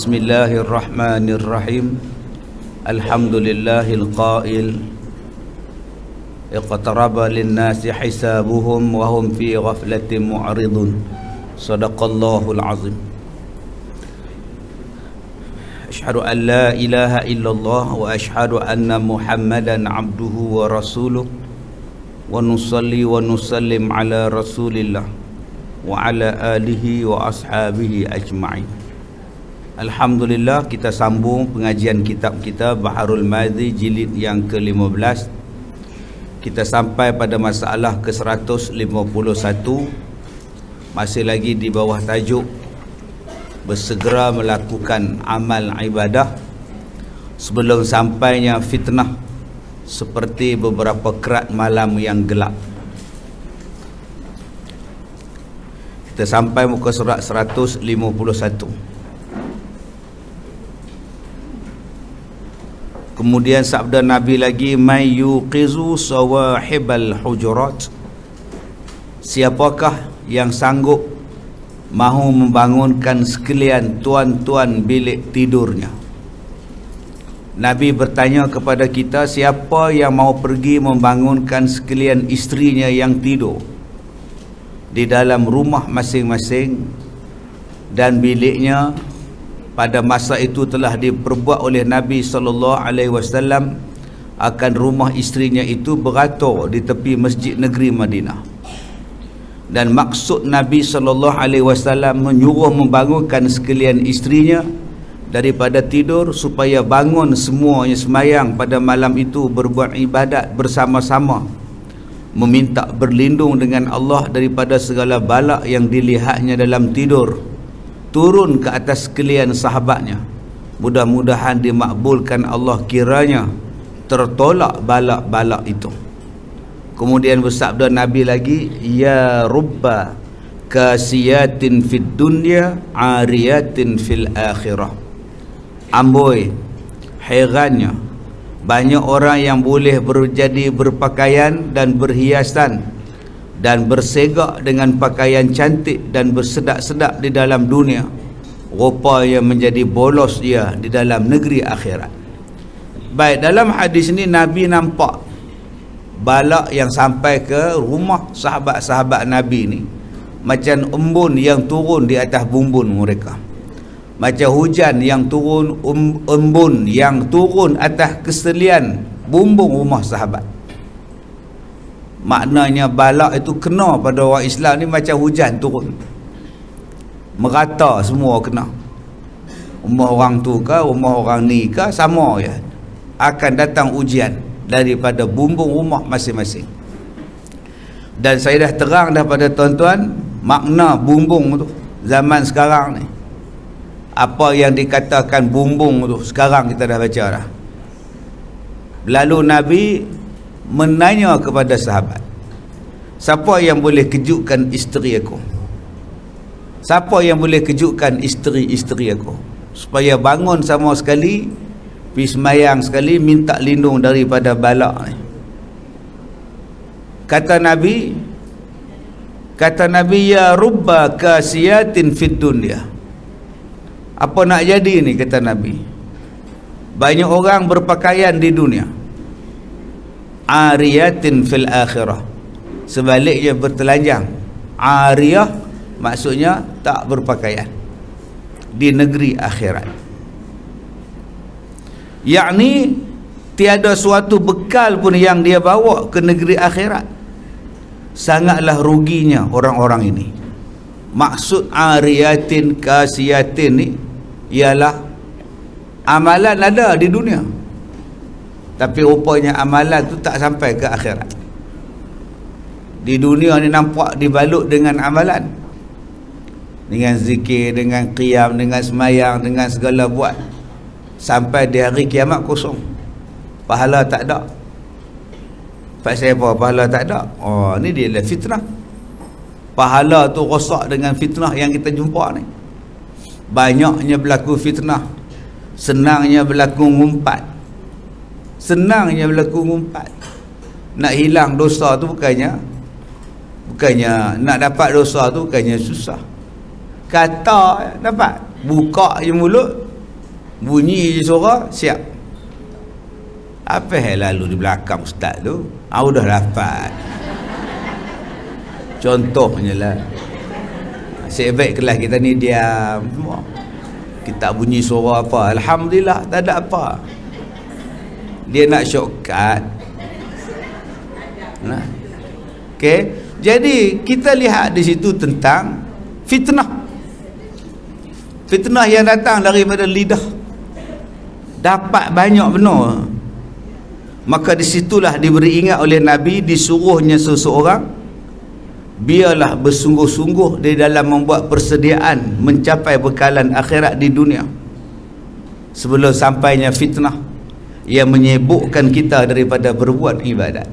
Bismillahirrahmanirrahim. Alhamdulillahil qail iqtaraba linnasi hisabuhum wa hum fi ghaflatin mu'ridun. Sadaqallahul azim. Asyhadu an la ilaha illallah wa asyhadu anna Muhammadan abduhu wa rasuluh wa nusalli wa nusallim ala rasulillah wa ala alihi wa ashabihi ajma'in. Alhamdulillah, kita sambung pengajian kitab kita Baharul Madhi jilid yang ke-15. Kita sampai pada masalah ke-151. Masih lagi di bawah tajuk bersegera melakukan amal ibadah sebelum sampainya fitnah seperti beberapa kerat malam yang gelap. Kita sampai muka surat 151. Kemudian sabda Nabi lagi, may yuqizu sawahibal hujurat, siapakah yang sanggup mahu membangunkan sekalian tuan-tuan bilik tidurnya. Nabi bertanya kepada kita, siapa yang mau pergi membangunkan sekalian isterinya yang tidur di dalam rumah masing-masing, dan biliknya pada masa itu telah diperbuat oleh Nabi SAW akan rumah isterinya itu beratur di tepi masjid negeri Madinah. Dan maksud Nabi SAW menyuruh membangunkan sekalian isterinya daripada tidur supaya bangun semuanya semayang pada malam itu, berbuat ibadat bersama-sama, meminta berlindung dengan Allah daripada segala bala yang dilihatnya dalam tidur, turun ke atas sekalian sahabatnya. Mudah-mudahan dimakbulkan Allah kiranya tertolak balak-balak itu. Kemudian bersabda Nabi lagi, ya rubba kasiyatin fid dunya ariyatin fil akhirah. Amboi, herannya banyak orang yang boleh berjadi berpakaian dan berhiasan dan bersegak dengan pakaian cantik dan bersedak-sedak di dalam dunia, rupanya menjadi bolos dia di dalam negeri akhirat. Baik, dalam hadis ini Nabi nampak balak yang sampai ke rumah sahabat-sahabat Nabi ni macam embun yang turun di atas bumbun mereka, macam hujan yang turun, embun yang turun atas keselian bumbung rumah sahabat. Maknanya balak itu kena pada orang Islam ni macam hujan turun, merata semua kena. Rumah orang tu ke, rumah orang ni ke, sama ya, akan datang ujian daripada bumbung rumah masing-masing. Dan saya dah terang dah pada tuan-tuan makna bumbung tu zaman sekarang ni. Apa yang dikatakan bumbung tu sekarang kita dah baca dah. Lalu Nabi menanya kepada sahabat, siapa yang boleh kejutkan isteri aku? Siapa yang boleh kejutkan isteri-isteri aku supaya bangun sama sekali, pergi semayang sekali, minta lindung daripada balak ni? Kata Nabi, ya rubba kasiyatin fid dunya. Apa nak jadi ni, kata Nabi? Banyak orang berpakaian di dunia, ariyatin fil akhirah, sebaliknya bertelanjang. Ariyah maksudnya tak berpakaian di negeri akhirat, yakni tiada suatu bekal pun yang dia bawa ke negeri akhirat. Sangatlah ruginya orang-orang ini. Maksud ariyatin kasiyatin ni ialah amalan ada di dunia, tapi rupanya amalan tu tak sampai ke akhirat. Di dunia ni nampak dibalut dengan amalan, dengan zikir, dengan qiyam, dengan semayang, dengan segala buat, sampai di hari kiamat kosong, pahala tak ada. Pasal apa pahala tak ada? Oh, ni dia lah fitnah. Pahala tu rosak dengan fitnah yang kita jumpa ni. Banyaknya berlaku fitnah, senangnya berlaku ngumpat. Nak hilang dosa tu bukannya nak dapat dosa tu bukannya susah. Kata dapat, buka je mulut bunyi je suara, siap. Apa yang lalu di belakang ustaz tu? Dah dapat. Contohnya lah. Sebaik kelas kita ni diam semua. Kita bunyi suara apa, alhamdulillah, tak ada apa. Dia nak shortcut. Nah. Okey, jadi kita lihat di situ tentang fitnah. Fitnah yang datang daripada lidah. Dapat banyak benar. Maka disitulah diberi ingat oleh Nabi, disuruhnya seseorang, biarlah bersungguh-sungguh di dalam membuat persediaan mencapai bekalan akhirat di dunia sebelum sampainya fitnah yang menyibukkan kita daripada berbuat ibadat.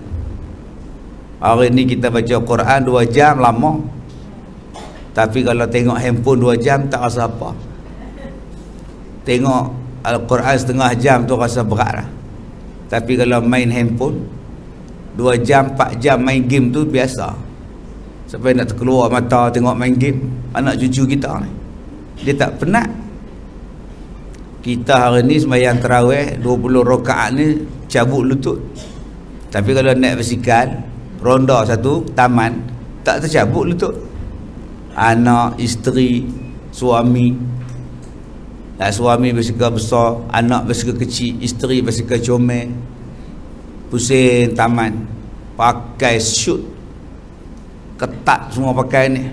Hari ni kita baca Quran 2 jam lama, tapi kalau tengok handphone 2 jam tak rasa apa. Tengok Al-Quran setengah jam tu rasa berat lah. Tapi kalau main handphone 2 jam 4 jam main game tu biasa. Sampai nak terkeluar mata tengok main game. Anak cucu kita ni, dia tak penat. Kita hari ni sembahyang tarawih 20 rakaat ni cabut lutut. Tapi kalau naik basikal ronda satu taman, tak tercabut lutut. Anak, isteri, suami. Suami basikal besar, anak basikal kecil, isteri basikal comel, pusing taman, pakai shoot ketat semua pakai ni.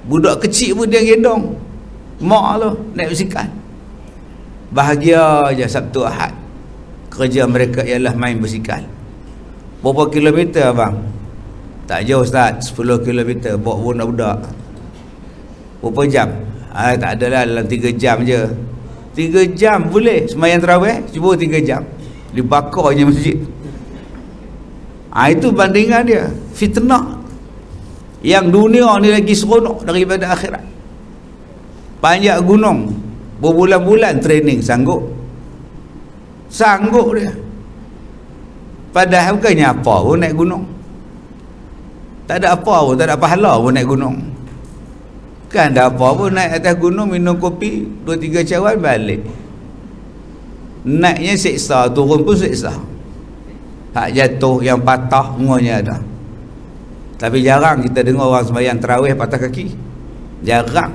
Budak kecil pun dia gendong mak tu naik basikal. Bahagia je Sabtu Ahad. Kerja mereka ialah main basikal. Berapa kilometer abang? Tak jauh Ustaz, 10 kilometer bawa budak-budak. Berapa jam? Tak adalah, dalam 3 jam je. 3 jam boleh sembahyang tarawih, cuba 3 jam dibakarnya masjid. Itu bandingan dia. Fitnah yang dunia ni lagi seronok daripada akhirat. Panjat gunung berbulan-bulan training, sanggup dia. Padahal bukannya apa pun naik gunung, tak ada apa pun, tak ada pahala pun naik gunung. Kan ada apa pun naik atas gunung, minum kopi 2-3 cawan balik. Naiknya seksa, turun pun seksa. Hak jatuh, yang patah semuanya ada. Tapi jarang kita dengar orang sembahyang tarawih patah kaki. Jarang.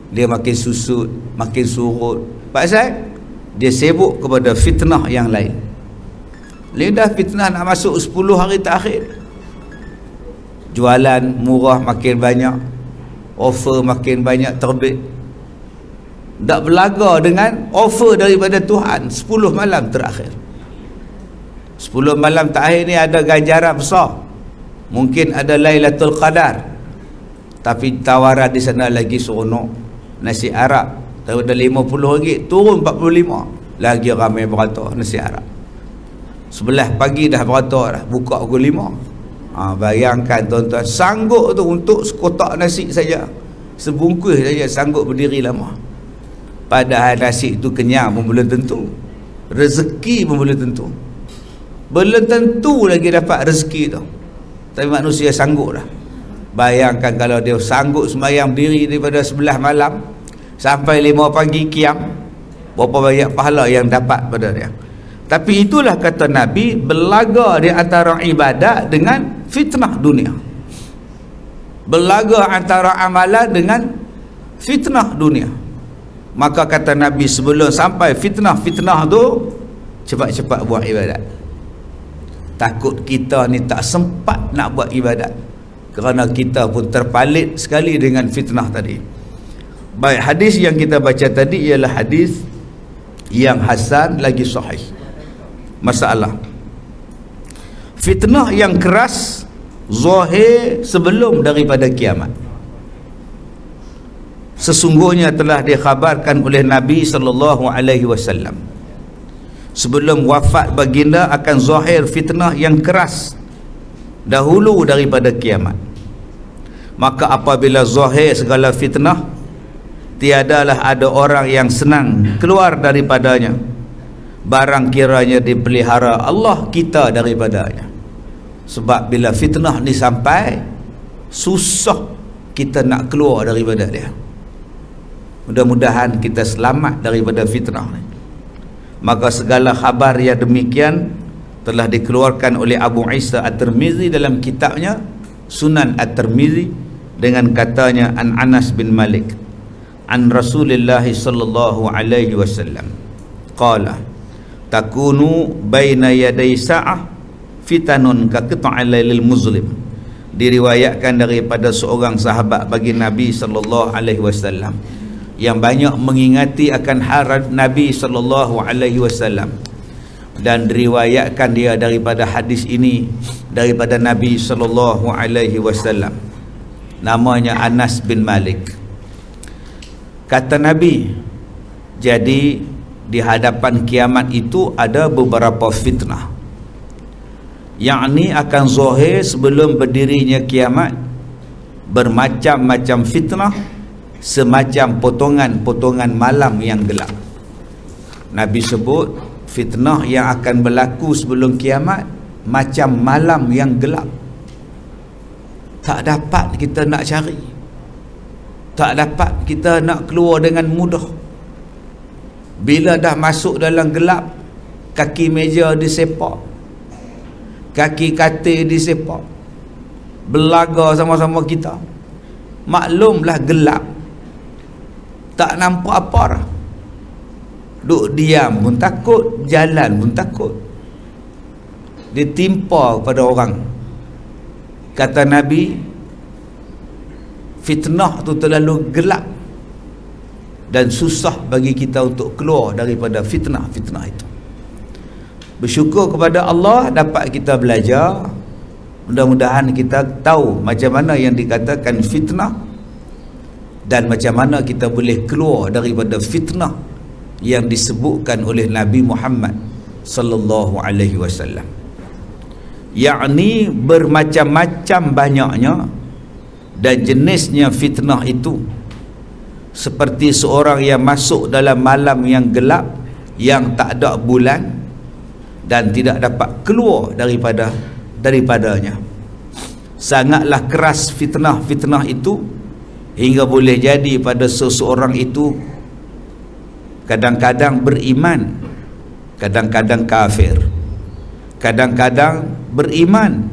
Dia makin susut, makin surut. Pasal dia sibuk kepada fitnah yang lain. Lidah fitnah nak masuk 10 hari terakhir. Jualan murah makin banyak, offer makin banyak terbit. Tak berlaga dengan offer daripada Tuhan 10 malam terakhir. 10 malam terakhir ni ada ganjaran besar. Mungkin ada Lailatul Qadar, tapi tawaran di sana lagi seronok. Nasi Arab daripada RM50 turun RM45. Lagi ramai beratur nasi Arab. 11 pagi dah beratur dah, buka pukul 5. Bayangkan tuan-tuan, sanggup tu untuk sekotak nasi saja, sebungkus saja sanggup berdiri lama. Padahal nasi itu kenyang pun belum tentu, rezeki pun belum tentu. Belum tentu lagi dapat rezeki tu, tapi manusia sanggup dah. Bayangkan kalau dia sanggup sembahyang diri daripada 11 malam sampai 5 pagi qiyam, berapa banyak pahala yang dapat pada dia. Tapi itulah kata Nabi, berlaga di antara ibadat dengan fitnah dunia. Berlaga antara amalan dengan fitnah dunia. Maka kata Nabi, sebelum sampai fitnah-fitnah tu, cepat-cepat buat ibadat. Takut kita ni tak sempat nak buat ibadat, kerana kita pun terpalit sekali dengan fitnah tadi. Baik, hadis yang kita baca tadi ialah hadis yang hasan lagi sahih. Masalah fitnah yang keras zahir sebelum daripada kiamat. Sesungguhnya telah dikhabarkan oleh Nabi SAW, sebelum wafat baginda akan zahir fitnah yang keras dahulu daripada kiamat. Maka apabila zahir segala fitnah, tiadalah ada orang yang senang keluar daripadanya, barang kiranya dipelihara Allah kita daripadanya. Sebab bila fitnah ni sampai, susah kita nak keluar daripada dia. Mudah-mudahan kita selamat daripada fitnah ni. Maka segala khabar yang demikian telah dikeluarkan oleh Abu Isa At-Tirmizi dalam kitabnya Sunan At-Tirmizi dengan katanya an Anas bin Malik an Rasulullah sallallahu alaihi wasallam qala takunu baina yaday sa'ah fitanun ka qita'il lailil muslim. Diriwayatkan daripada seorang sahabat bagi Nabi sallallahu alaihi wasallam yang banyak mengingati akan harad Nabi sallallahu alaihi wasallam, dan diriwayatkan dia daripada hadis ini daripada Nabi sallallahu alaihi wasallam, namanya Anas bin Malik. Kata Nabi, jadi di hadapan kiamat itu ada beberapa fitnah, yakni akan zahir sebelum berdirinya kiamat, bermacam-macam fitnah semacam potongan-potongan malam yang gelap. Nabi sebut fitnah yang akan berlaku sebelum kiamat macam malam yang gelap, tak dapat kita nak cari, tak dapat kita nak keluar dengan mudah. Bila dah masuk dalam gelap, kaki meja disepak, kaki katil disepak, belaga sama-sama kita, maklumlah gelap, tak nampak apa dah. Duk diam pun takut, jalan pun takut, ditimpa kepada orang. Kata Nabi, fitnah tu terlalu gelap dan susah bagi kita untuk keluar daripada fitnah-fitnah itu. Bersyukur kepada Allah dapat kita belajar. Mudah-mudahan kita tahu macam mana yang dikatakan fitnah dan macam mana kita boleh keluar daripada fitnah yang disebutkan oleh Nabi Muhammad sallallahu alaihi wasallam, yakni bermacam-macam banyaknya dan jenisnya fitnah itu, seperti seorang yang masuk dalam malam yang gelap yang tak ada bulan dan tidak dapat keluar daripadanya. Sangatlah keras fitnah-fitnah itu hingga boleh jadi pada seseorang itu kadang-kadang beriman, kadang-kadang kafir, kadang-kadang beriman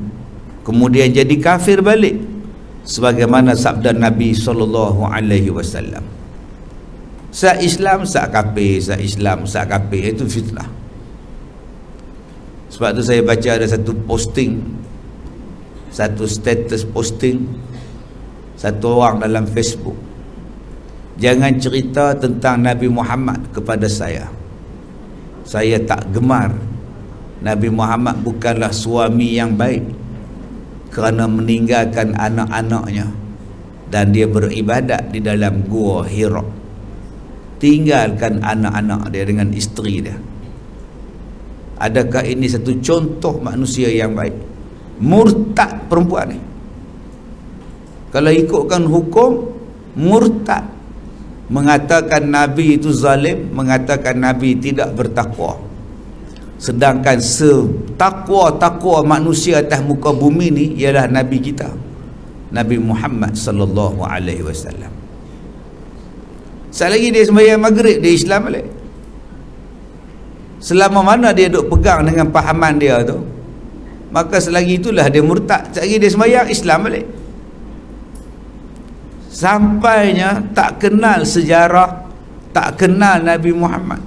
kemudian jadi kafir balik, sebagaimana sabda Nabi sallallahu alaihi wasallam, sa Islam sa kafir, sa Islam sa kafir. Itu fitnah. Sebab tu saya baca ada satu posting, satu status posting satu orang dalam Facebook, jangan cerita tentang Nabi Muhammad kepada saya tak gemar. Nabi Muhammad bukanlah suami yang baik kerana meninggalkan anak-anaknya dan dia beribadat di dalam gua Hira, tinggalkan anak-anak dia dengan isteri dia. Adakah ini satu contoh manusia yang baik? Murtad perempuan ni. Kalau ikutkan hukum, murtad, mengatakan Nabi itu zalim, mengatakan Nabi tidak bertakwa. Sedangkan setakwa-takwa manusia atas muka bumi ni ialah Nabi kita, Nabi Muhammad sallallahu alaihi wasallam. Sekali lagi dia sembahyang maghrib, dia Islam balik. Selama mana dia duk pegang dengan pahaman dia tu, maka selagi itulah dia murtad. Sekali lagi dia sembahyang, Islam balik. Sampainya tak kenal sejarah, tak kenal Nabi Muhammad,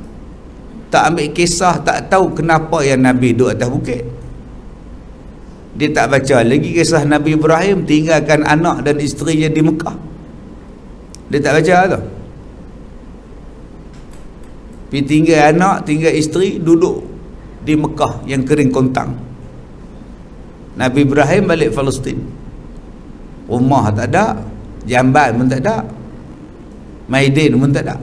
tak ambil kisah, tak tahu kenapa yang Nabi duduk atas bukit. Dia tak baca lagi kisah Nabi Ibrahim tinggalkan anak dan isterinya di Mekah. Dia tak baca tu. Pergi tinggal anak, tinggal isteri, duduk di Mekah yang kering kontang. Nabi Ibrahim balik Palestin, rumah tak ada, jamban pun tak ada, maidin pun tak ada,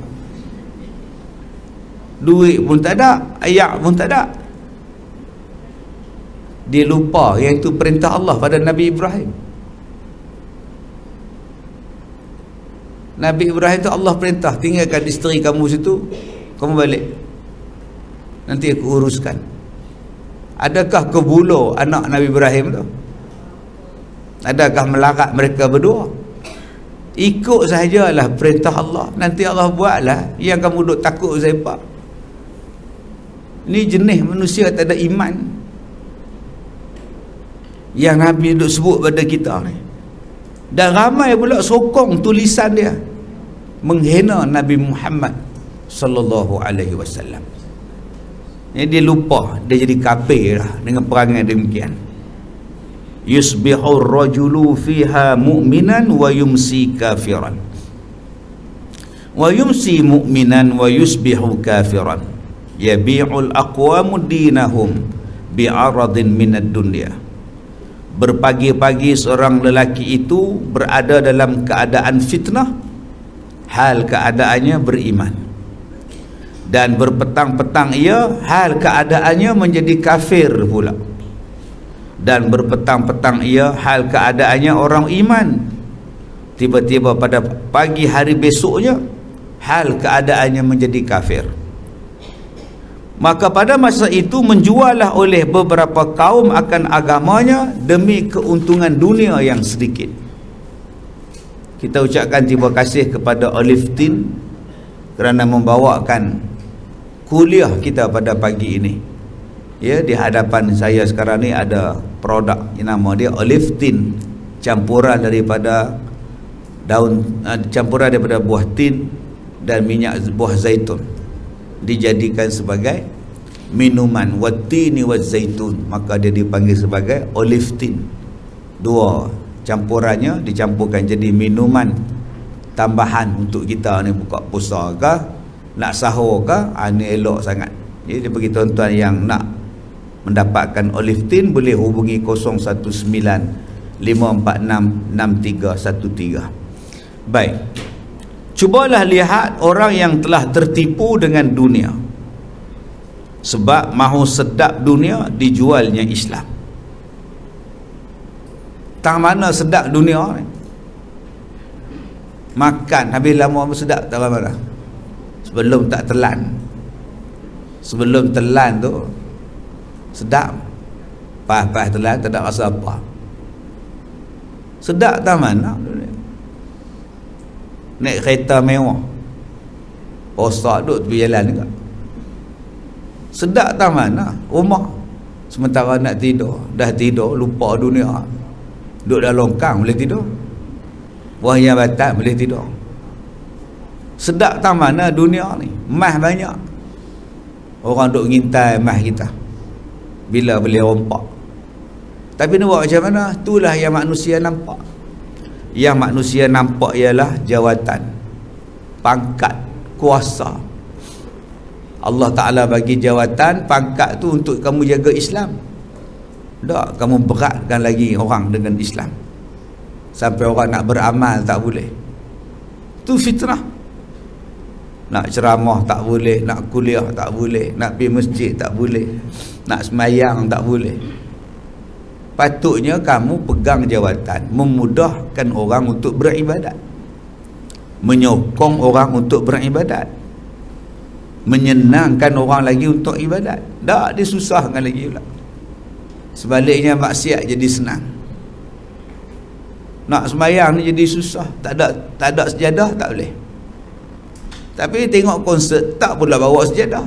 duit pun tak ada, ayak pun tak ada. Dia lupa yang itu perintah Allah pada Nabi Ibrahim. Nabi Ibrahim tu Allah perintah, tinggalkan isteri kamu situ, kamu balik, nanti aku uruskan. Adakah kebulu anak Nabi Ibrahim tu? Adakah melarat mereka berdua? ikut sahajalah perintah Allah, nanti Allah buatlah. Yang kamu duk takut siapa? Ni jenis manusia tak ada iman yang Nabi duk sebut pada kita ni. Dan ramai pula sokong tulisan dia menghina Nabi Muhammad sallallahu alaihi wasallam. Dia lupa dia jadi kafir lah dengan perangai demikian. Yusbihur rajulu fiha mu'minan wa yumsi kafiran, wa yumsi mu'minan wa yusbihu kafiran, yabi'ul aqwamu dinahum bi'aradin minad dunya. Berpagi-pagi seorang lelaki itu berada dalam keadaan fitnah, hal keadaannya beriman, dan berpetang-petang ia hal keadaannya menjadi kafir pula, dan berpetang-petang ia hal keadaannya orang iman. Tiba-tiba pada pagi hari besoknya hal keadaannya menjadi kafir. Maka pada masa itu menjuallah oleh beberapa kaum akan agamanya demi keuntungan dunia yang sedikit. Kita ucapkan terima kasih kepada Olive Tin kerana membawakan kuliah kita pada pagi ini. Ya, di hadapan saya sekarang ni ada produk yang nama dia Olive Tin, campuran daripada campuran daripada buah tin dan minyak buah zaitun, dijadikan sebagai minuman, watini wa zaitun, maka dia dipanggil sebagai Olive Tin. Dua campurannya dicampurkan jadi minuman tambahan untuk kita ni buka puasa ke, nak sahur ke, ini elok sangat. Jadi bagi tuan-tuan yang nak mendapatkan Olive Tin boleh hubungi 019-546-6313. Baik, cubalah lihat orang yang telah tertipu dengan dunia, sebab mahu sedap dunia dijualnya Islam. Tang mana sedap dunia ni? Makan habis lama sedap tak mana? Sebelum tak telan. Sebelum telan tu sedap. Pas telan tak ada rasa apa. Sedap tak mana? Naik kereta mewah, rosak duduk tepi jalan juga. Sedap tak mana? Rumah sementara nak tidur, dah tidur lupa dunia, duduk dalam longkang boleh tidur, wahya batat boleh tidur. Sedap tak mana dunia ni? Mas banyak, orang duk ngintai mas kita bila boleh rompak. Tapi ni buat macam mana? Itulah yang manusia nampak. Yang manusia nampak ialah jawatan, pangkat, kuasa. Allah Ta'ala bagi jawatan, pangkat tu untuk kamu jaga Islam. Tak, kamu beratkan lagi orang dengan Islam sampai orang nak beramal tak boleh. Itu fitnah. Nak ceramah tak boleh, nak kuliah tak boleh, nak pergi masjid tak boleh, nak semayang tak boleh. Patutnya kamu pegang jawatan, memudahkan orang untuk beribadat, menyokong orang untuk beribadat, menyenangkan orang lagi untuk ibadat. Tak disusahkan lagi pula. Sebaliknya maksiat jadi senang. Nak semayang ni jadi susah, tak ada sejadah tak boleh. Tapi tengok konsert tak pula bawa sejadah.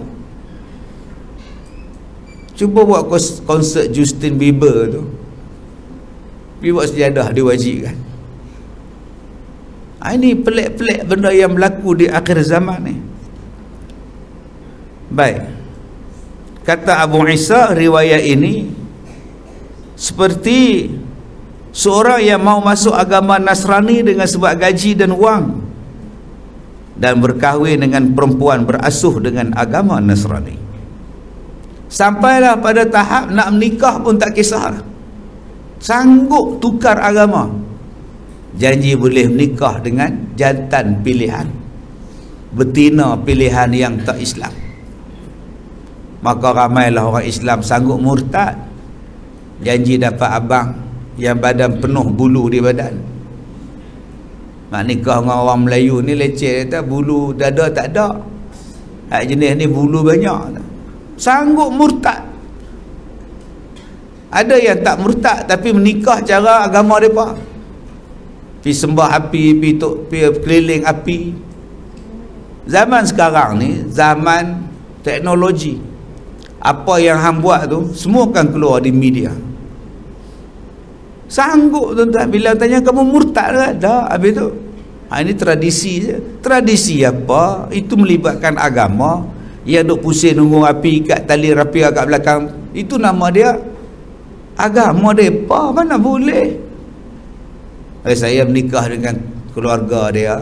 Cuba buat konsert Justin Bieber tu, pergi buat sejadah, diwajibkan. Ini pelik-pelik benda yang berlaku di akhir zaman ni. Baik, kata Abu Isa, riwayat ini seperti seorang yang mau masuk agama Nasrani dengan sebab gaji dan wang, dan berkahwin dengan perempuan berasuh dengan agama Nasrani. Sampailah pada tahap nak menikah pun tak kisah, sanggup tukar agama, janji boleh menikah dengan jantan pilihan, betina pilihan yang tak Islam. Maka ramailah orang Islam sanggup murtad, janji dapat abang yang badan penuh bulu di badan. Nak nikah dengan orang Melayu ni leceh, kata bulu dada tak ada, hak jenis ni bulu banyak, sanggup murtad. Ada yang tak murtad tapi menikah cara agama mereka. pi sembah api, pi keliling api. Zaman sekarang ni zaman teknologi. Apa yang hang buat tu semua akan keluar di media. Sanggup tuan-tuan. Bila tanya kamu murtad ke? Dah, habis tu ini tradisi je. Tradisi apa? Itu melibatkan agama. Yang duk pusing nunggu api kat tali rapi kat belakang, itu nama dia agama depa. Mana boleh. Saya menikah dengan keluarga dia,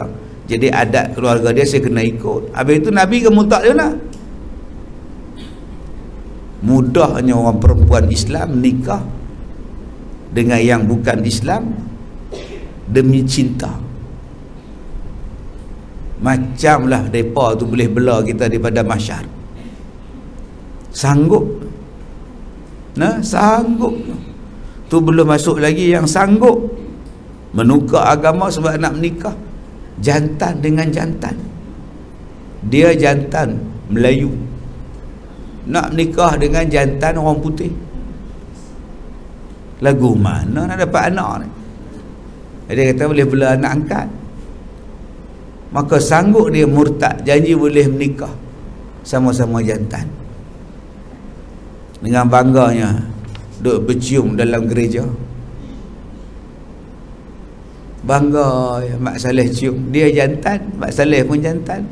jadi adat keluarga dia saya kena ikut. Habis itu Nabi ke mutak dia nak. Mudahnya orang perempuan Islam nikah dengan yang bukan Islam demi cinta. Macamlah mereka tu boleh bela kita daripada mahsyar. Sanggup. Nah, sanggup. Tu belum masuk lagi yang sanggup menukar agama sebab nak menikah. Jantan dengan jantan. Dia jantan Melayu, nak nikah dengan jantan orang putih. Lagu mana nak dapat anak ni? Dia kata boleh bela anak angkat. Maka sanggup dia murtad, janji boleh menikah sama-sama jantan. Dengan bangganya duk bercium dalam gereja. Bangga Mak Saleh cium. Dia jantan, Mak Saleh pun jantan.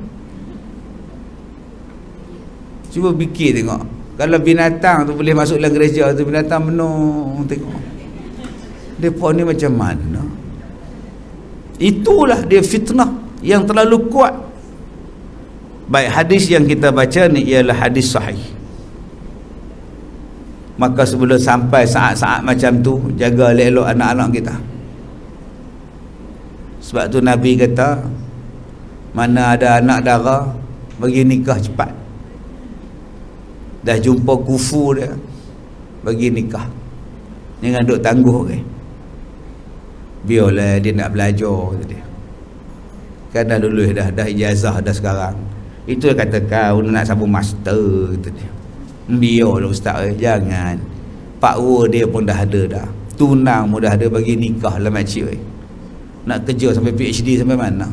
Cuba fikir tengok, kalau binatang tu boleh masuk dalam gereja tu, binatang menung, tengok depa ni macam mana. Itulah dia fitnah yang terlalu kuat. Baik, hadis yang kita baca ni ialah hadis sahih. Maka sebelum sampai saat-saat macam tu, jaga elok-elok anak-anak kita. Sebab tu Nabi kata, mana ada anak dara, bagi nikah cepat. Dah jumpa kufu dia, bagi nikah. Jangan duk tangguh ke. Biarlah dia nak belajar tu dia. Kan dah lulus dah ijazah dah sekarang. Itu kata kau nak sambung master tu dia. Biarlah ustaz, jangan. Pakwa dia pun dah ada dah. Tunang pun dah ada, bagi nikah lah makcik. Nak kerja sampai PhD sampai mana?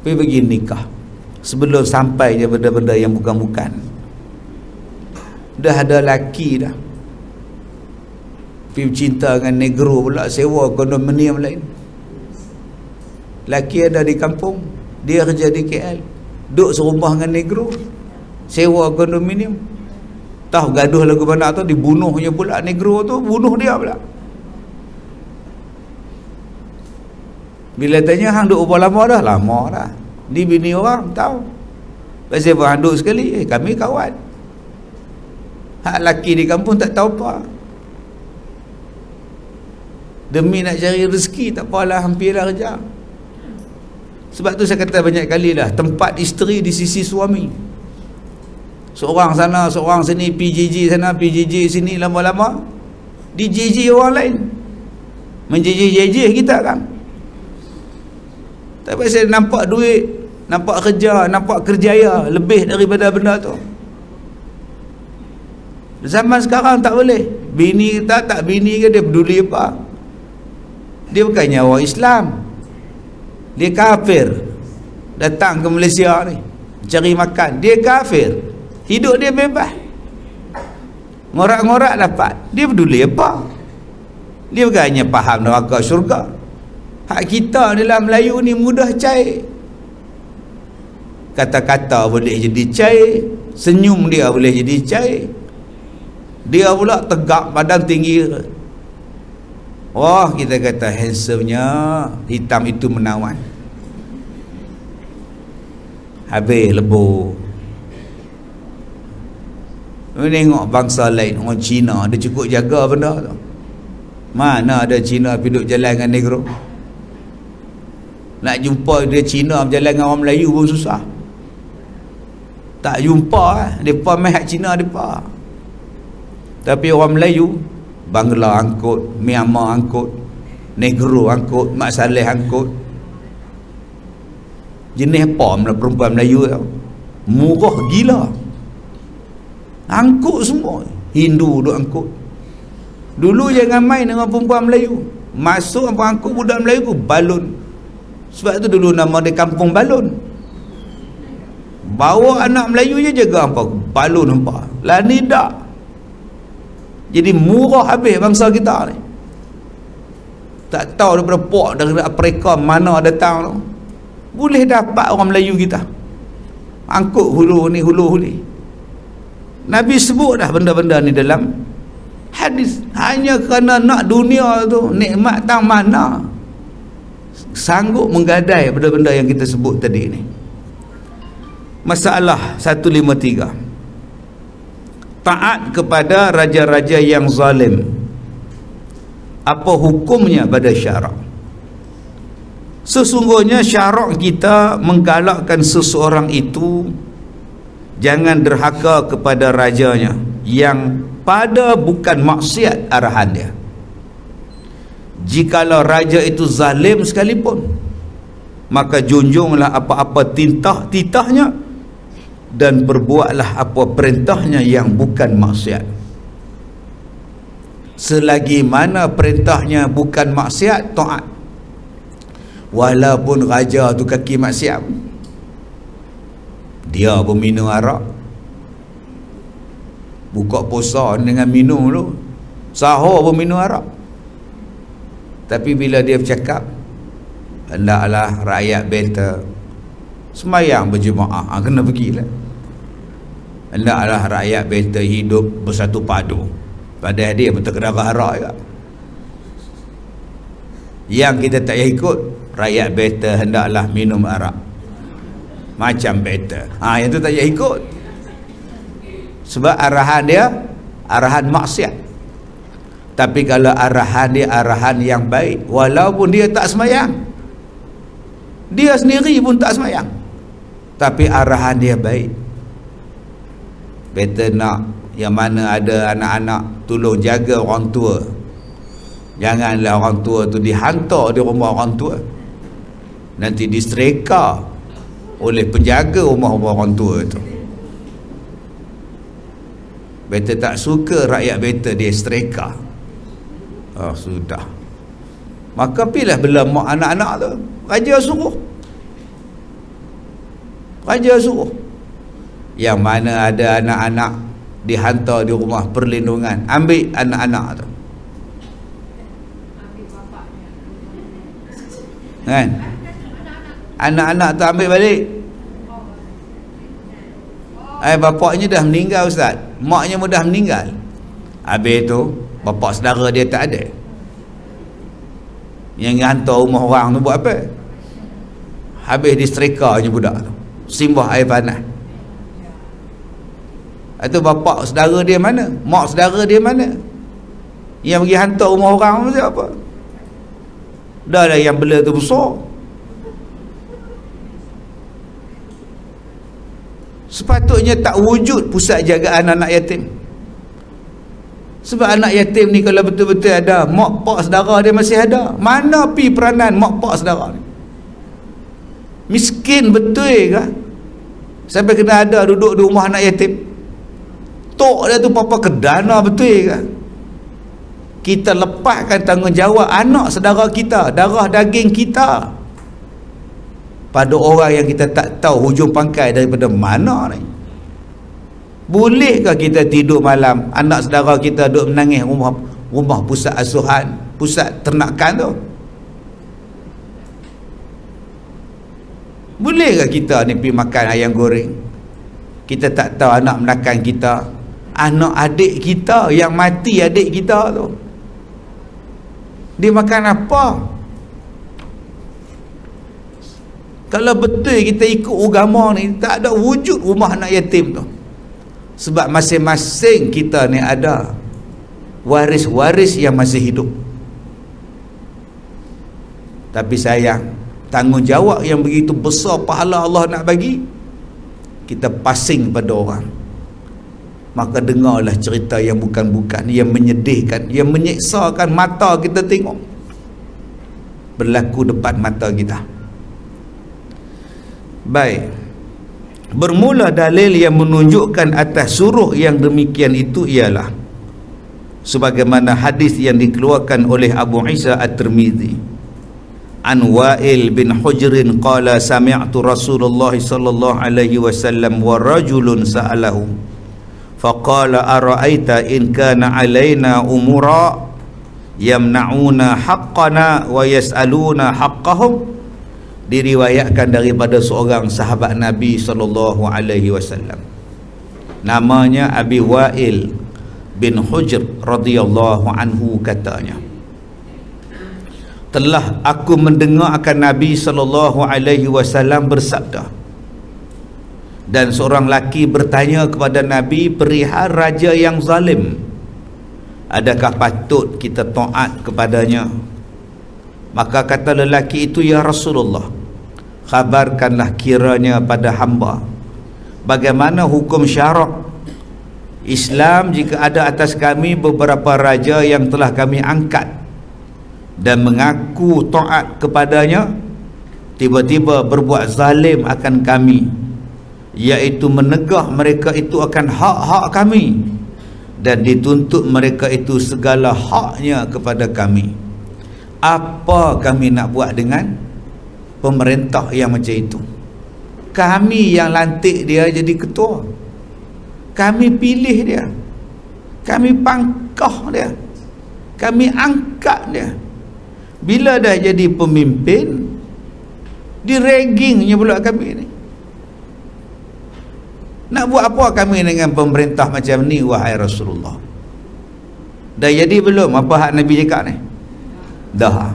Pergi bagi nikah sebelum sampai je benda-benda yang bukan-bukan. Dah ada laki dah pergi cinta dengan negro pula, sewa kondominium lain. Laki ada di kampung, dia kerja di KL, duduk serumah dengan negro, sewa kondominium. Tahu gaduh lagu mana tu, dibunuhnya pula negro tu, bunuh dia pula. Bila tanya hang duk berapa lama dah? Lama dah. Ni bini orang tahu. Pasal apa hang duk sekali? Kami kawan. Hak laki di kampung tak tahu apa. Demi nak cari rezeki tak apalah, hampirlah kerja. Sebab tu saya kata banyak kali lah, tempat isteri di sisi suami. Seorang sana, seorang sini, PJJ sana, PJJ sini, lama-lama di-JJ orang lain. Menjejeh-jejeh kita kan. Tapi saya nampak duit, nampak kerja, nampak kerjaya lebih daripada benda tu. Zaman sekarang tak boleh. Bini kita tak bini ke, dia peduli apa? Dia bukannya orang Islam, dia kafir. Datang ke Malaysia ni cari makan, dia kafir. Hidup dia bebas, ngorak-ngorak dapat. Dia peduli apa? Dia bukannya faham neraka syurga. Hak kita dalam Melayu ni mudah cair. Kata-kata boleh jadi cair, senyum dia boleh jadi cair. Dia pula tegak badan tinggi. Wah, kita kata handsome-nya, hitam itu menawan. Habis lebur. Tengok bangsa lain, orang Cina, dia cukup jaga benda tu. Mana ada Cina pergi duduk jalan dengan negro? Nak jumpa dia Cina berjalan dengan orang Melayu pun susah. Tak jumpa. Mereka main hak Cina mereka. Tapi orang Melayu, Bangla angkut, Myanmar angkut, negro angkut, Mak Saleh angkut. Jenis apa perempuan Melayu tau? Murah gila. Angkut semua. Hindu duk angkut. Dulu jangan main dengan perempuan Melayu. Masuk apa angkut budak Melayu balun. Sebab tu dulu nama dia Kampung Balun. Bawa anak Melayu je jaga apa? Balun hampa. Lah ni tak. Jadi murah habis bangsa kita ni. Tak tahu daripada pok dari Afrika mana datang tu. Boleh dapat orang Melayu kita. Angkut hulu ni. Nabi sebut dah benda-benda ni dalam hadis. Hanya kerana nak dunia tu, nikmat tang mana sanggup menggadai benda-benda yang kita sebut tadi ni. Masalah 153. Taat kepada raja-raja yang zalim. Apa hukumnya pada syarak? Sesungguhnya syarak kita menggalakkan seseorang itu jangan derhaka kepada rajanya yang pada bukan maksiat arahan dia. Jikalau raja itu zalim sekalipun, maka junjunglah apa-apa titahnya dan perbuatlah apa perintahnya yang bukan maksiat. Selagi mana perintahnya bukan maksiat, taat. Walaupun raja tu kaki maksiat, dia pun minum arak, buka puasa dengan minum tu, sahur pun minum arak. Tapi bila dia bercakap, hendaklah rakyat beta semayang berjemaah, kena pergilah. Hendaklah rakyat beta hidup bersatu padu. Padahal dia betul kedara arak juga. Yang kita tak payah ikut, rakyat beta hendaklah minum arak macam beta. Yang tu tak payah ikut. Sebab arahan dia arahan maksiat. Tapi kalau arahan dia arahan yang baik, walaupun dia tak semayang, dia sendiri pun tak semayang, tapi arahan dia baik. Beta nak yang mana ada anak-anak, tolong jaga orang tua. Janganlah orang tua tu dihantar di rumah orang tua, nanti disereka oleh penjaga rumah orang tua itu. Beta tak suka rakyat beta dia sereka. Sudah, maka pilih bela mak anak-anak tu. Raja suruh, yang mana ada anak-anak dihantar di rumah perlindungan, ambil anak-anak tu, kan? Anak-anak tu ambil balik. Bapaknya dah meninggal ustaz, maknya pun dah meninggal. Habis tu bapak saudara dia tak ada, yang hantar rumah orang tu buat apa? Habis disetrika je budak tu, simbah air panas. Itu bapak saudara dia mana? Mak saudara dia mana? Yang pergi hantar rumah orang tu siapa? Dah lah yang bela tu besar. Sepatutnya tak wujud pusat jagaan anak yatim. Sebab anak yatim ni kalau betul-betul ada, mak pak saudara dia masih ada, mana pi peranan mak pak saudara ni? Miskin betul ke sampai kena ada duduk di rumah anak yatim? Tok dia tu papa kedana betul ke? Kita lepaskan tanggungjawab anak saudara kita, darah daging kita, pada orang yang kita tak tahu hujung pangkai daripada mana ni. Bolehkah kita tidur malam, anak saudara kita duduk menangis rumah pusat asuhan, pusat ternakan tu? Bolehkah kita ni pergi makan ayam goreng, kita tak tahu anak menakan kita, anak adik kita yang mati, adik kita tu, dia makan apa? Kalau betul kita ikut agama ni, tak ada wujud rumah anak yatim tu. Sebab masing-masing kita ni ada waris-waris yang masih hidup. Tapi sayang, tanggungjawab yang begitu besar pahala Allah nak bagi, kita pasing pada orang. Maka dengarlah cerita yang bukan-bukan, yang menyedihkan, yang menyeksakan mata kita tengok berlaku depan mata kita. Baik, bermula dalil yang menunjukkan atas suruh yang demikian itu ialah sebagaimana hadis yang dikeluarkan oleh Abu Isa At-Tirmidzi an Wa'il bin Hujrin qala sami'tu Rasulullah sallallahu alaihi wasallam wa rajulun sa'alahu faqala ara'aita in kana alaina umura yamna'una haqqana wa yas'aluna haqqahum. Diriwayatkan daripada seorang sahabat Nabi sallallahu alaihi wasallam, namanya Abi Wa'il bin Hujr radhiyallahu anhu, katanya, telah aku mendengar akan Nabi sallallahu alaihi wasallam bersabda, dan seorang lelaki bertanya kepada Nabi perihal raja yang zalim, adakah patut kita taat kepadanya? Maka kata lelaki itu, ya Rasulullah, khabarkanlah kiranya pada hamba bagaimana hukum syarak Islam jika ada atas kami beberapa raja yang telah kami angkat dan mengaku taat kepadanya, tiba-tiba berbuat zalim akan kami, iaitu menegah mereka itu akan hak-hak kami dan dituntut mereka itu segala haknya kepada kami. Apa kami nak buat dengan pemerintah yang macam itu? Kami yang lantik dia jadi ketua, kami pilih dia, kami pangkah dia, kami angkat dia. Bila dah jadi pemimpin, di-raggingnya pula kami ni. Nak buat apa kami dengan pemerintah macam ni, wahai Rasulullah? Dah jadi belum apa hak Nabi cakap ni? Dah.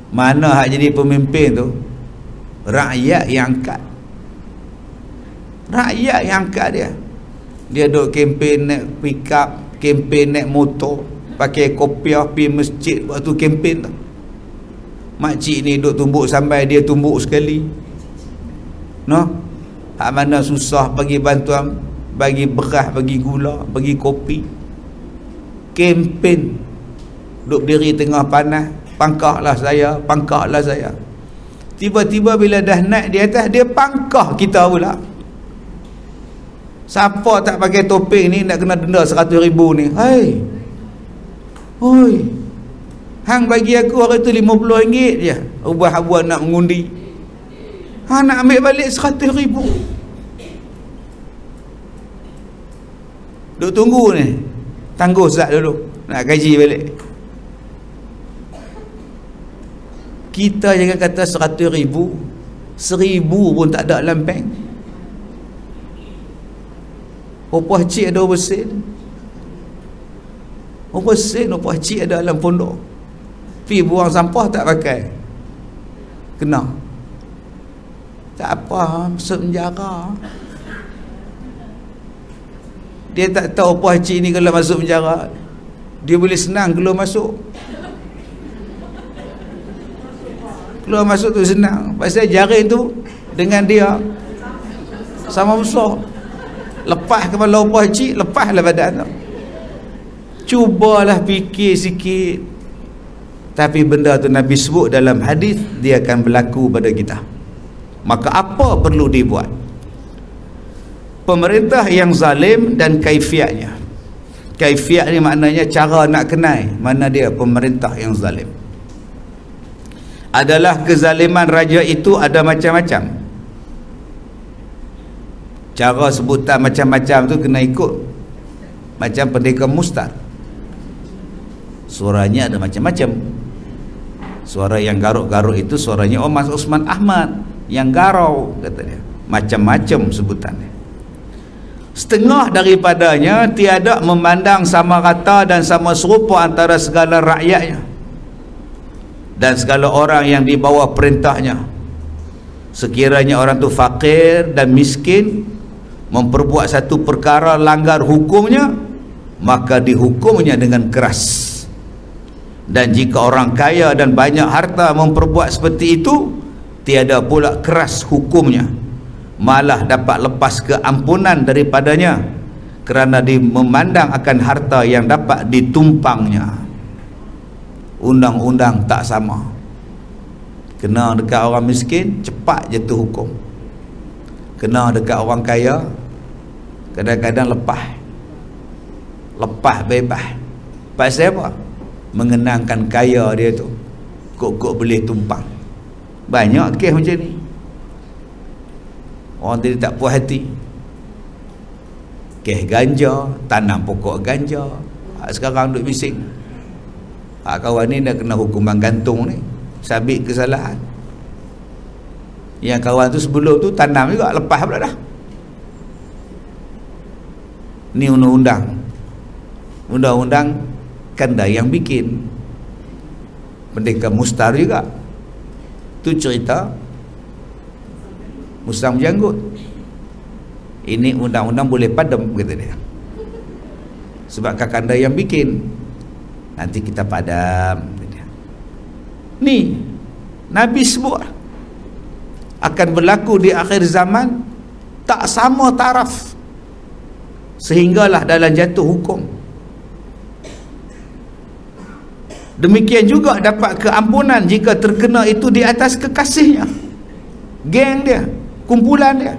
Mana hak jadi pemimpin tu? Rakyat yang angkat. Rakyat yang angkat dia. Dia duk kempen naik pick up, kempen naik motor, pakai kopiah pergi masjid waktu kempen tu. Makcik ni duk tumbuk sampai dia tumbuk sekali. No? Hak mana susah bagi bantuan, bagi beras, bagi gula, bagi kopi. Kempen. Duk berdiri tengah panas, pangkahlah saya, pangkahlah saya. Tiba-tiba bila dah naik di atas, dia pangkah kita pula. Siapa tak pakai topeng ni nak kena denda 100,000 ni. Hai. Oi. Hang bagi aku hari tu RM50 je. Ubah-ubah nak mengundi. Hang nak ambil balik 100,000. Duk tunggu ni. Tangguh zat dulu. Nak gaji balik. Kita jangan kata 100,000, 1,000 pun tak ada dalam bank. Upah cik ada bersin. Upah sen, upah cik ada dalam pondok. Pergi buang sampah tak pakai, kena. Tak apa, masuk penjara. Dia tak tahu upah cik ni kalau masuk penjara, dia boleh senang keluar masuk. Keluar masuk tu senang. Pasal jaring tu dengan dia sama besar. Lepas kepala upah cik, lepaslah badan tu. Cubalah fikir sikit. Tapi benda tu Nabi sebut dalam hadis, dia akan berlaku pada kita. Maka apa perlu dibuat? Pemerintah yang zalim dan kaifiatnya. Kaifiat ni maknanya cara nak kenal mana dia pemerintah yang zalim. Adalah kezaliman raja itu ada macam-macam. Cara sebutan macam-macam tu kena ikut. Macam Pendekar Mustad, suaranya ada macam-macam. Suara yang garuk-garuk itu suaranya Mas Osman Ahmad yang garau, kata dia. Macam-macam sebutannya. Setengah daripadanya tiada memandang sama rata dan sama serupa antara segala rakyatnya dan segala orang yang di bawah perintahnya. Sekiranya orang tu fakir dan miskin, memperbuat satu perkara langgar hukumnya, maka dihukumnya dengan keras. Dan jika orang kaya dan banyak harta memperbuat seperti itu, tiada pula keras hukumnya, malah dapat lepas keampunan daripadanya, kerana dia memandang akan harta yang dapat ditumpangnya. Undang-undang tak sama. Kena dekat orang miskin, cepat jatuh hukum. Kena dekat orang kaya, kadang-kadang lepas. lepas bebas. Pasal apa? Mengenangkan kaya dia tu, kok boleh tumpang. Banyak kes macam ni. Orang tadi tak puas hati, kes ganja, tanam pokok ganja. Sekarang duk bising, kawan ni dah kena hukuman gantung ni, sabit kesalahan. Yang kawan tu sebelum tu tanam juga, lepas pula dah. Ni undang-undang kan dah yang bikin, Merdeka Mustar juga. Tu cerita Musang Berjanggut. Ini undang-undang boleh padam, kata dia. Sebab kakanda yang bikin, nanti kita padam, kata dia. Ni Nabi sebut akan berlaku di akhir zaman, tak sama taraf, sehinggalah dalam jatuh hukum. Demikian juga dapat keampunan jika terkena itu di atas kekasihnya, geng dia, kumpulan dia.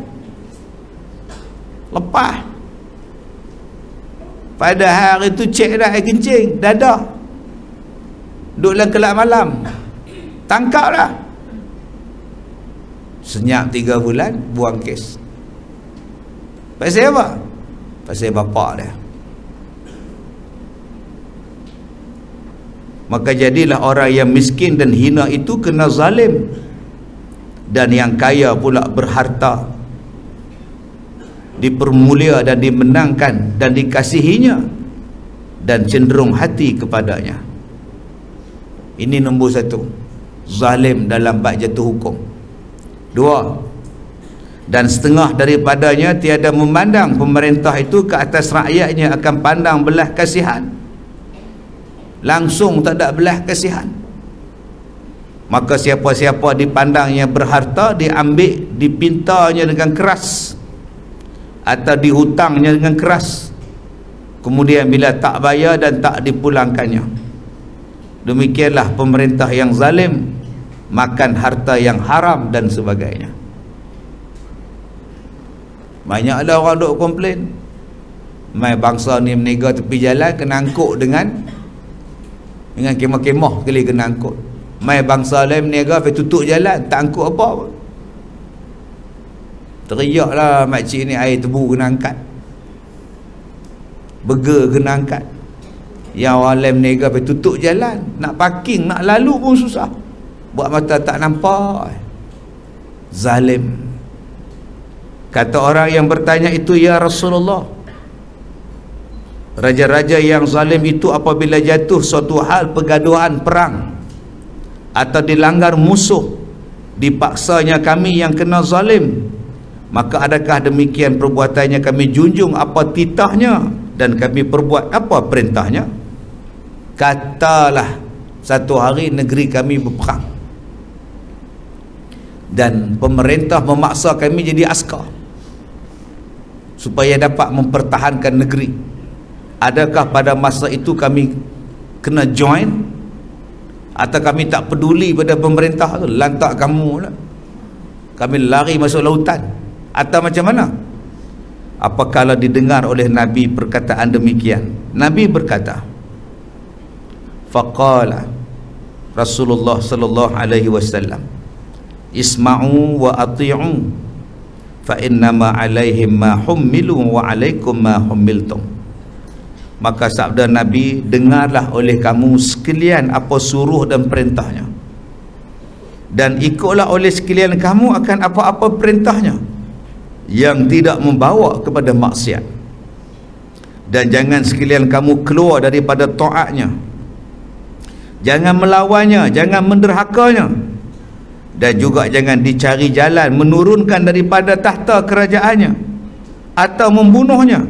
Lepas pada hari itu cek dah air kencing, dadah, duduk dalam kelab malam, tangkap dah, senyap 3 bulan, buang kes. Pasal apa? Pasal bapak dia. Maka jadilah orang yang miskin dan hina itu kena zalim, dan yang kaya pula berharta dipermulia dan dimenangkan dan dikasihinya dan cenderung hati kepadanya. Ini nombor 1, zalim dalam bab jatuh hukum. 2, dan setengah daripadanya tiada memandang pemerintah itu ke atas rakyatnya akan pandang belah kasihan, langsung tak ada belah kasihan. Maka siapa-siapa dipandangnya berharta, diambil, dipintanya dengan keras atau dihutangnya dengan keras, kemudian bila tak bayar dan tak dipulangkannya. Demikianlah pemerintah yang zalim, makan harta yang haram dan sebagainya. Banyak ada orang duk komplain, mai bangsa ni menega tepi jalan kena angkut dengan kemah-kemah sekali kena angkut. Mai bangsa lain menega pergi tutup jalan, tak angkut apa pun. Teriaklah makcik ni, air tebu kena angkat, burger kena angkat. Yang orang lain menega pergi tutup jalan, nak parking, nak lalu pun susah, buat mata tak nampak. Zalim. Kata orang yang bertanya itu, ya Rasulullah, raja-raja yang zalim itu apabila jatuh suatu hal pergaduhan perang atau dilanggar musuh, dipaksanya kami yang kena zalim, maka adakah demikian perbuatannya kami junjung apa titahnya dan kami perbuat apa perintahnya? Katalah, satu hari negeri kami berperang dan pemerintah memaksa kami jadi askar supaya dapat mempertahankan negeri. Adakah pada masa itu kami kena join, atau kami tak peduli pada pemerintah tu, lantak kamu lah, kami lari masuk lautan, atau macam mana? Apakala didengar oleh Nabi perkataan demikian, Nabi berkata, faqala Rasulullah sallallahu alaihi wasallam, isma'u wa ati'u fa innama alaihim ma hummilu wa alaikum ma hummiltum. Maka sabda Nabi, dengarlah oleh kamu sekalian apa suruh dan perintahnya, dan ikutlah oleh sekalian kamu akan apa-apa perintahnya yang tidak membawa kepada maksiat, dan jangan sekalian kamu keluar daripada taatnya, jangan melawannya, jangan menderhakanya, dan juga jangan dicari jalan menurunkan daripada tahta kerajaannya atau membunuhnya,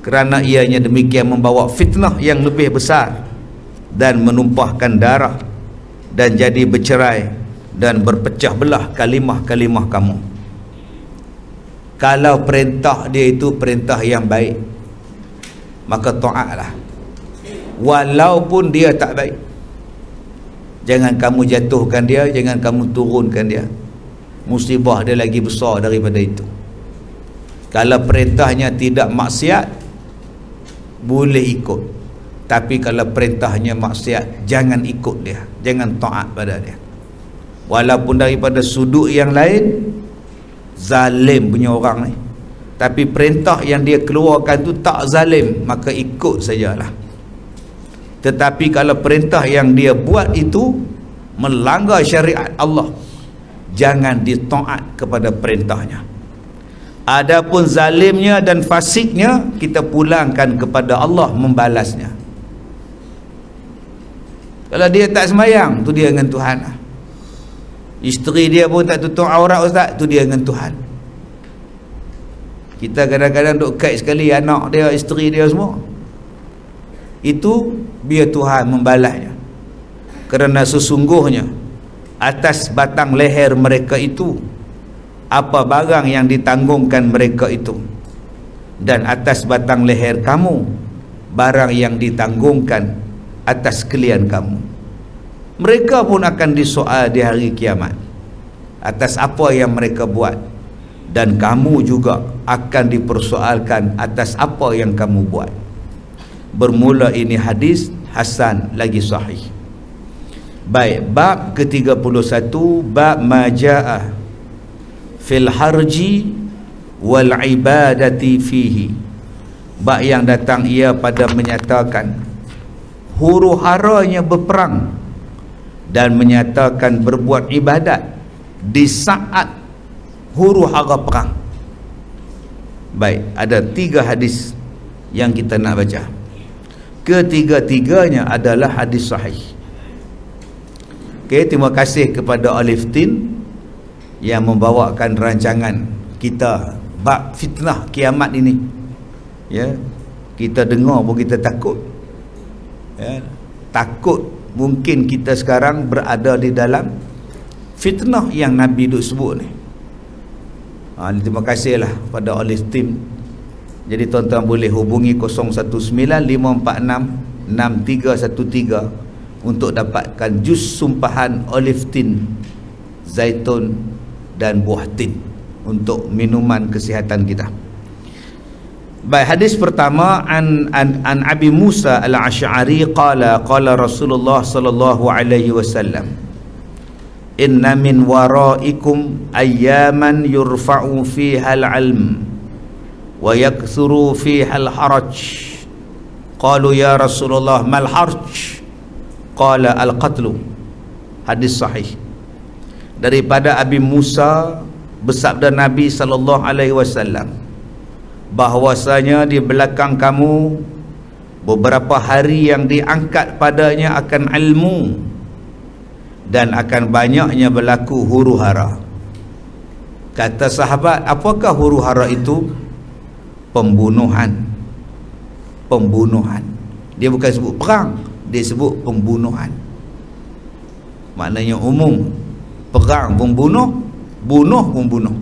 kerana ianya demikian membawa fitnah yang lebih besar dan menumpahkan darah dan jadi bercerai dan berpecah belah kalimah-kalimah kamu. Kalau perintah dia itu perintah yang baik, maka taatlah, walaupun dia tak baik. Jangan kamu jatuhkan dia, jangan kamu turunkan dia, musibah dia lagi besar daripada itu. Kalau perintahnya tidak maksiat, boleh ikut. Tapi kalau perintahnya maksiat, jangan ikut dia, jangan taat pada dia. Walaupun daripada sudut yang lain zalim punya orang ni, tapi perintah yang dia keluarkan tu tak zalim, maka ikut sajalah. Tetapi kalau perintah yang dia buat itu melanggar syariat Allah, jangan ditaat kepada perintahnya. Adapun zalimnya dan fasiknya, kita pulangkan kepada Allah membalasnya. Kalau dia tak sembahyang, tu dia dengan Tuhan lah. Isteri dia pun tak tutup aurat, ustaz, tu dia dengan Tuhan. Kita kadang-kadang duk kait sekali anak dia, isteri dia semua. Itu biar Tuhan membalasnya. Kerana sesungguhnya atas batang leher mereka itu apa barang yang ditanggungkan mereka itu, dan atas batang leher kamu barang yang ditanggungkan atas kalian kamu. Mereka pun akan disoal di hari kiamat atas apa yang mereka buat, dan kamu juga akan dipersoalkan atas apa yang kamu buat. Bermula ini hadis hasan lagi sahih. Baik, bab ke-31, bab majaa fil harji wal ibadati fihi. Bab yang datang ia pada menyatakan huru-haranya berperang dan menyatakan berbuat ibadat di saat huru-hara perang. Baik, ada 3 hadis yang kita nak baca. Ketiga-tiganya adalah hadis sahih. Okey, terima kasih kepada Olive Tin yang membawakan rancangan kita bab fitnah kiamat ini. Ya, kita dengar pun kita takut. Ya, takut mungkin kita sekarang berada di dalam fitnah yang Nabi duk sebut ni. Terima kasihlah pada Olive Tin. Jadi tuan-tuan boleh hubungi 0195466313 untuk dapatkan jus sumpahan Olive Tin, zaitun dan buah tin untuk minuman kesihatan kita. Baik, hadis pertama an Abi Musa al-Asy'ari qala Rasulullah sallallahu alaihi wasallam, inna min waraikum ayyaman yurfa'u fiha al-'ilm wa yakthuru fiha al-haraj. Qalu ya Rasulullah mal haraj? Qala al-qatlu. Hadis sahih daripada Abi Musa, bersabda Nabi sallallahu alaihi wasallam bahwasanya di belakang kamu beberapa hari yang diangkat padanya akan ilmu, dan akan banyaknya berlaku huru-hara. Kata sahabat, apakah huru-hara itu? Pembunuhan. Pembunuhan. Dia bukan sebut perang, dia sebut pembunuhan. Maknanya umum. Perang membunuh, bunuh membunuh.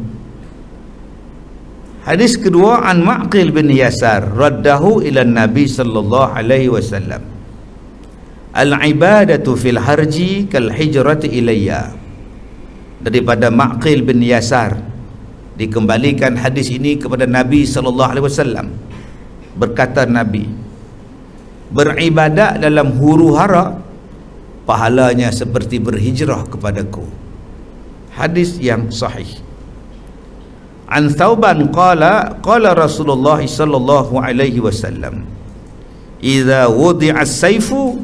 Hadis kedua, an Ma'qil bin Yasar raddahu ila Nabi sallallahu alaihi wasallam, al-ibadatu fil harji kal hijrati ilayya. Daripada Ma'qil bin Yasar dikembalikan hadis ini kepada Nabi sallallahu alaihi wasallam. Berkata Nabi, beribadat dalam huru-hara pahalanya seperti berhijrah kepadaku. Hadis yang sahih. An Thauban qala Rasulullah sallallahu alaihi wasallam, idza wudi'a as-sayfu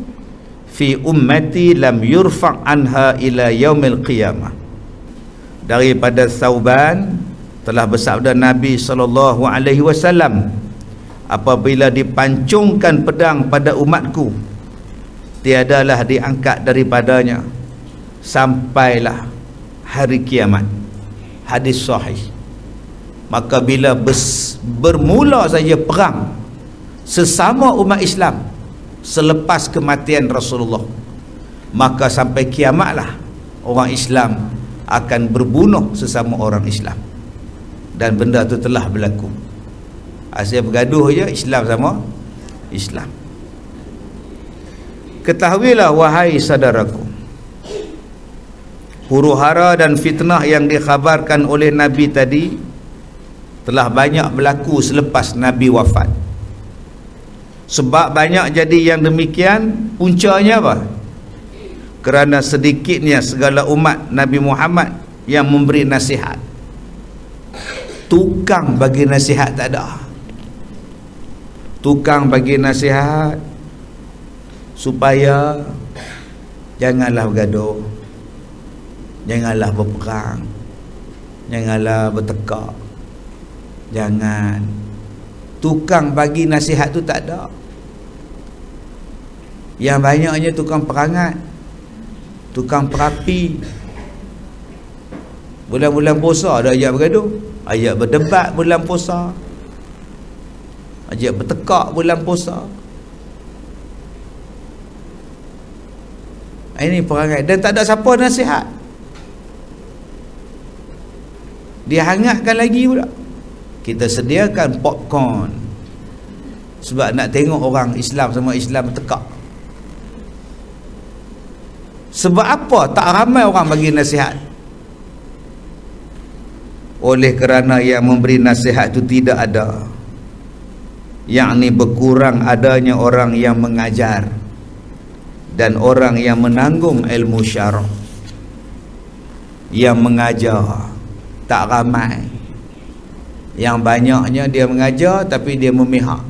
fi ummati lam yurfa' anha ila yaumil qiyamah. Daripada Thauban telah bersabda Nabi sallallahu alaihi wasallam, apabila dipancungkan pedang pada umatku, tiadalah diangkat daripadanya sampailah hari kiamat. Hadis sahih. Maka bila bermula saja perang sesama umat Islam selepas kematian Rasulullah, maka sampai kiamatlah orang Islam akan berbunuh sesama orang Islam, dan benda itu telah berlaku. Asyik bergaduh je Islam sama Islam. Ketahuilah wahai saudaraku, huru-hara dan fitnah yang dikhabarkan oleh Nabi tadi telah banyak berlaku selepas Nabi wafat. Sebab banyak jadi yang demikian, puncanya apa? Kerana sedikitnya segala umat Nabi Muhammad yang memberi nasihat. Tukang bagi nasihat tak ada. Tukang bagi nasihat supaya janganlah bergaduh, janganlah berperang, janganlah bertekak. Jangan. Tukang bagi nasihat tu tak ada. Yang banyaknya tukang perangat, tukang perapi. Bulan-bulan puasa ada ayat bergaduh, ayat berdebat bulan puasa, ayat bertekak bulan puasa. Ini perangai, dan tak ada siapa nasihat. Dia hangatkan lagi pula. Kita sediakan popcorn sebab nak tengok orang Islam sama Islam bertekak. Sebab apa tak ramai orang bagi nasihat? Oleh kerana yang memberi nasihat itu tidak ada, yakni berkurang adanya orang yang mengajar dan orang yang menanggung ilmu syarah. Yang mengajar tak ramai. Yang banyaknya dia mengajar tapi dia memihak.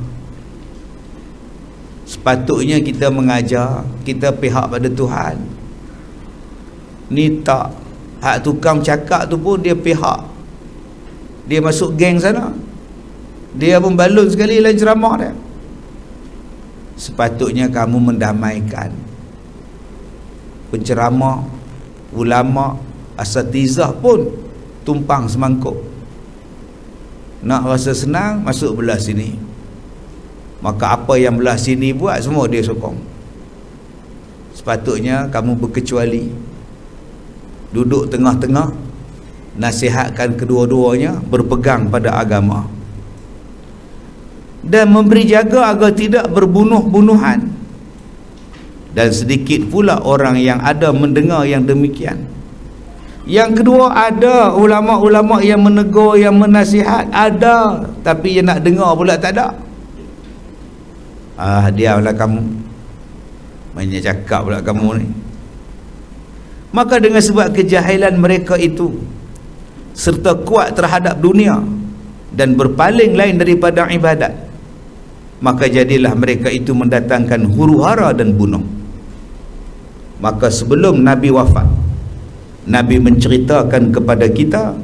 Sepatutnya kita mengajar, kita pihak pada Tuhan. Ni tak. Hak tukang cakap tu pun dia pihak, dia masuk geng sana, dia pun balun sekali lain ceramah dia. Sepatutnya kamu mendamaikan. Penceramah, ulama, asatizah pun tumpang semangkuk. Nak rasa senang, masuk belah sini. Maka apa yang belah sini buat, semua dia sokong. Sepatutnya kamu berkecuali, duduk tengah-tengah, nasihatkan kedua-duanya berpegang pada agama, dan memberi jaga agar tidak berbunuh-bunuhan. Dan sedikit pula orang yang ada mendengar yang demikian. Yang kedua, ada ulama-ulama yang menegur, yang menasihat, ada, tapi yang nak dengar pula tak ada. Diamlah kamu, banyak cakap pula kamu ni. Maka dengan sebab kejahilan mereka itu serta kuat terhadap dunia dan berpaling lain daripada ibadat, maka jadilah mereka itu mendatangkan huru-hara dan bunuh. Maka sebelum Nabi wafat, Nabi menceritakan kepada kita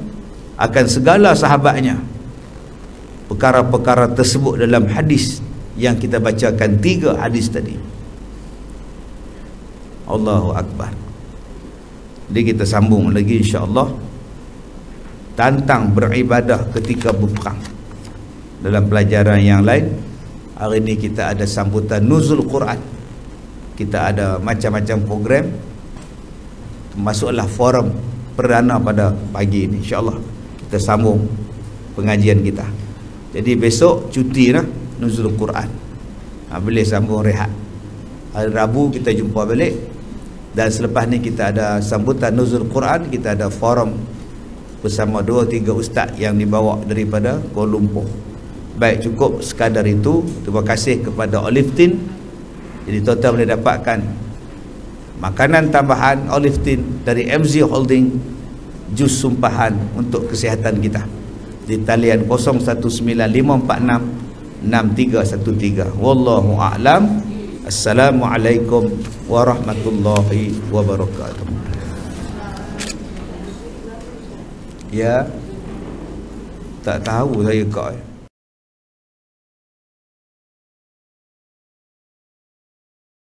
akan segala sahabatnya perkara-perkara tersebut dalam hadis yang kita bacakan, 3 hadis tadi. Allahu Akbar. Jadi kita sambung lagi insya-Allah tentang beribadah ketika berperang. Dalam pelajaran yang lain, hari ini kita ada sambutan nuzul Quran. Kita ada macam-macam program. Masuklah forum perdana pada pagi ini, insya-Allah kita sambung pengajian kita. Jadi besok cuti lah, nuzul Quran. Boleh sambung rehat. Hari Rabu kita jumpa balik. Dan selepas ni kita ada sambutan nuzul Quran, kita ada forum bersama 2-3 ustaz yang dibawa daripada Kuala Lumpur. Baik, cukup sekadar itu. Terima kasih kepada Olive Tin. Jadi tuan-tuan boleh dapatkan makanan tambahan Olive Tin dari MZ Holding, jus sumpahan untuk kesihatan kita, di talian 0195466313. Wallahu a'lam. Assalamualaikum warahmatullahi wabarakatuh. Ya, tak tahu saya kau.